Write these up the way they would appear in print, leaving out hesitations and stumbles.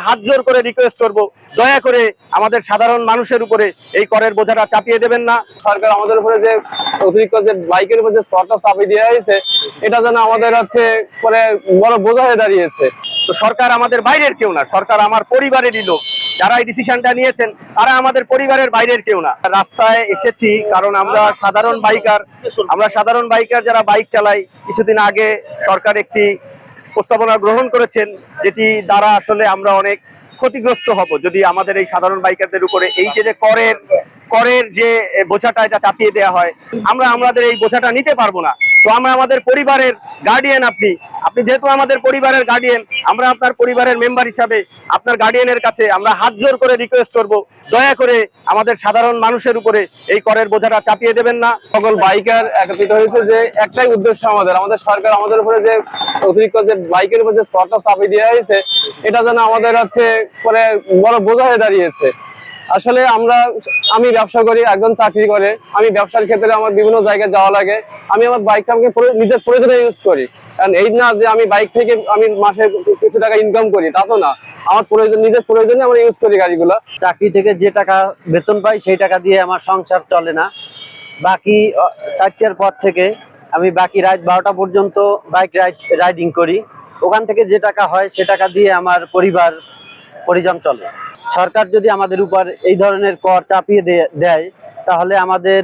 হাত জোর করে রিকোয়েস্ট করব, দয়া করে আমাদের সাধারণ মানুষের উপরে এই করের বোঝাটা চাপিয়ে দেবেন না। সরকার আমাদের উপরে যে অতিরিক্ত যে বাইকের উপর যে স্কটটা চাপিয়ে দেওয়া হয়েছে, এটা যেন আমাদের মানে বড় বোঝা হয়ে দাঁড়িয়েছে। তো সরকার আমাদের বাইরের কেউ না, সরকার আমার পরিবারেরই লোক। যারা এই ডিসিশনটা নিয়েছেন তারা আমাদের পরিবারের বাইরের কেউ না। রাস্তায় এসেছি কারণ আমরা সাধারণ বাইকার যারা বাইক চালাই। কিছুদিন আগে সরকার একটি প্রস্তাবনা গ্রহণ করেছেন, যেটি দ্বারা আসলে আমরা অনেক ক্ষতিগ্রস্ত হব যদি আমাদের এই সাধারণ বাইকারদের উপরে এই যে করের যে বোঝাটা এটা চাপিয়ে দেওয়া হয়। আমরা আমাদের এই বোঝাটা নিতে পারবো না। তো আমরা আমাদের পরিবারের গার্ডিয়ান, আপনি যেহেতু আমাদের পরিবারের গার্ডিয়ান, আমরা আপনার পরিবারের মেম্বার হিসাবে আপনার গার্ডিয়ানের কাছে আমরা হাত জোর করে রিকোয়েস্ট করব, দয়া করে আমাদের সাধারণ মানুষের উপরে এই করের বোঝাটা চাপিয়ে দেবেন না। সকল বাইকার একত্রিত হয়েছে যে একটাই উদ্দেশ্য, আমাদের সরকার আমাদের উপরে যে অতিরিক্ত যে বাইকের উপর যে স্কটটা চাপিয়ে দেওয়া হয়েছে, এটা যেন আমাদের মানে বড় বোঝা হয়ে দাঁড়িয়েছে। আসলে আমি ব্যবসা করি, একজন চাকরি করে। আমি ব্যবসার ক্ষেত্রে আমার বিভিন্ন জায়গায় যাওয়া লাগে। আমি আমার বাইকটা নিজের প্রয়োজনে ইউজ করি। কারণ এই না যে আমি বাইক থেকে আমি মাসে কিছু টাকা ইনকাম করি, তা তো না। আমার নিজের প্রয়োজনে আমরা ইউজ করি গাড়িগুলো। চাকরি থেকে যে টাকা বেতন পাই সেই টাকা দিয়ে আমার সংসার চলে না। বাকি 4টার পর থেকে আমি বাকি রাত 12টা পর্যন্ত বাইক রাইডিং করি। ওখান থেকে যে টাকা হয় সে টাকা দিয়ে আমার পরিজন চলে। সরকার যদি আমাদের উপর এই ধরনের কর চাপিয়ে দেয় তাহলে আমাদের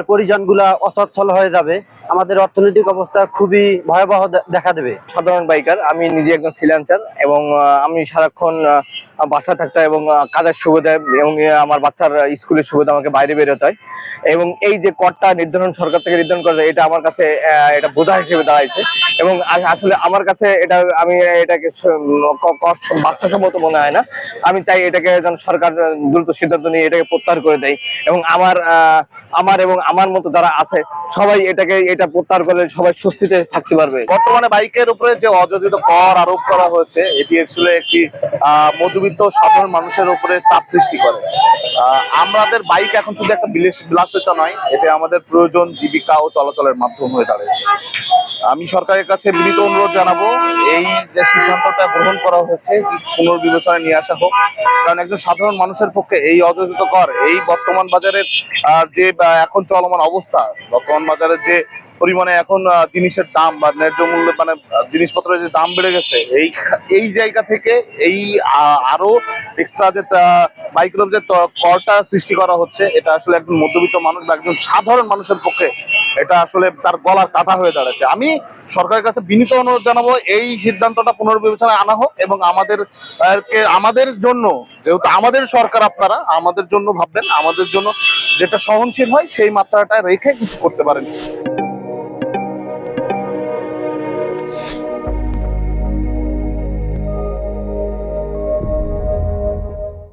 পরিজনগুলা অসচ্ছল হয়ে যাবে। আমাদের অর্থনৈতিক অবস্থা খুবই ভয়াবহ দেখা দেবে। সাধারণ বাইকার, আমি নিজে একজন ফ্রিল্যান্সার এবং আমি সারাক্ষণ বাসায় থাকতে হয় এবং কাজের সুবিধা এবং আমার বাচ্চার স্কুলের সুবিধা আমাকে বাইরে বেরোতে হয়। এবং এই যে করটা সরকার থেকে নির্ধারণ করা যায়, এটা আমার কাছে এটা বোঝা হিসেবে দাঁড়াইছে। এবং আসলে আমার কাছে আমি এটাকে বাস্তবসম্মত মনে হয় না। আমি চাই এটাকে যেন সরকার দ্রুত সিদ্ধান্ত নিয়ে এটাকে প্রত্যাহার করে দেয় এবং আমার মতো যারা আছে সবাই এটা প্রত্যাহার করলে সবাই স্বস্তিতে থাকতে পারবে। বর্তমানে বাইকের উপরে যে অযোজিত কর আরোপ করা হয়েছে, এটি আসলে একটি মধ্যবিত্ত সাধারণ মানুষের উপরে চাপ সৃষ্টি করে। আমাদের বাইক এখন শুধু একটা বিলাসিতা নয়, এটা আমাদের প্রয়োজন, জীবিকা ও চলাচলের মাধ্যম হয়ে দাঁড়িয়েছে। আমি সরকারের কাছে বিনীত অনুরোধ জানাবো, এই যে সিদ্ধান্তটা গ্রহণ করা হয়েছে পুনর্বিবেচনায় নিয়ে আসা হোক। কারণ একজন সাধারণ মানুষের পক্ষে এই অযোজিত কর, এই বর্তমান বাজারের যে এখন চলমান অবস্থা, বর্তমান বাজারের যে পরিমাণে এখন জিনিসের দাম বা ন্যায্য মূল্য, মানে জিনিসপত্রের যে দাম বেড়ে গেছে, এই জায়গা থেকে এই আরো এক্সট্রা যে বাইকের যে করটা সৃষ্টি করা হচ্ছে, এটা আসলে একজন মধ্যবিত্ত মানুষ বা একজন সাধারণ মানুষের পক্ষে এটা আসলে তার গলার কাটা হয়ে দাঁড়াচ্ছে। আমি সরকারের কাছে বিনীত অনুরোধ জানাবো, এই সিদ্ধান্তটা পুনর্বিবেচনায় আনা হোক এবং আমাদের জন্য, যেহেতু আমাদের সরকার, আপনারা আমাদের জন্য ভাববেন, আমাদের জন্য যেটা সহনশীল হয় সেই মাত্রাটা রেখে কিছু করতে পারেন।